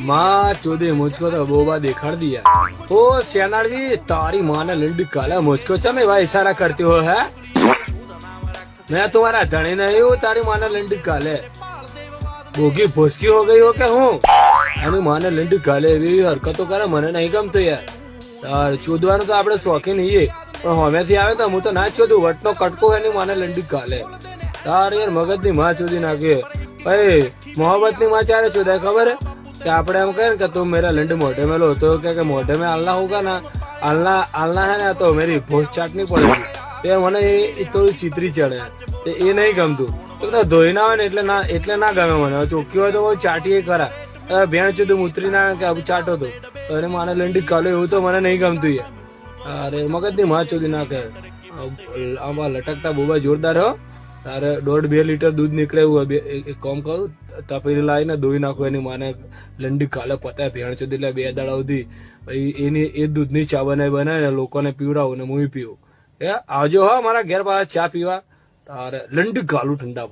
माँ चोदे मुझको तो बोबा दिखाड़ दिया। ओ सेनाड़ी तारी माँ ने लंडी काला मुझको चमे भाई इशारा करते हो है। मैं तुम्हारा धनी नहीं हूँ तारी माँ ने लंडी काले भोगी भोसकी हो गई हो क्या हूँ અને માને લંડી કાલે એવી હરકતો કરે મને નહીં ગમતો યાર ચોદવાનું તો આપણે શોખીન છીએ પણ હમેથી આવે તો હું તો ના ચોદું વટનો કટકો એની માને લંડી કાલે તાર યાર મગજની માં ચોદી નાખે ભાઈ મોહબ્બતની માં ચારે ચોદાય ખબર હે कि આપણે એમ કહે કે તું मेरा लंड मोटे में लो तो क्या मोटे में आलना होगा ना आलना है ना तो मेरी भोज चाटनी पड़ेगी તે મને એ થોડી ચીતરી ચડે એ નહીં ગમતું તો ધોઈ ના હોય ને એટલે ના ગમે મને ચોખ્ખી હોય તો ચાટીએ ખરા ભેણ ચૂધું ઉતરી ના કે આવું ચાટો તો એને માને લંડી કાલો એવું તો મને નહીં ગમતું યાર અરે મગજની માં ચોદી નાખે આમાં લટકતા બોબા જોરદાર હો તારે 1.5-2 લીટર દૂધ નીકળે એવું એક કામ કરું તપેલી લાવીને ધોઈ નાખું એની માને લંડી કાલે પતાય ભેણ ચોદી એટલે 2 દાડા સુધી એની એ દૂધની ચા બનાવીને લોકોને પીવડાવું ને હું પીવું આવજો હો મારા ઘેર પાછા ચા પીવા તારે લંડી કાલું ઠંડા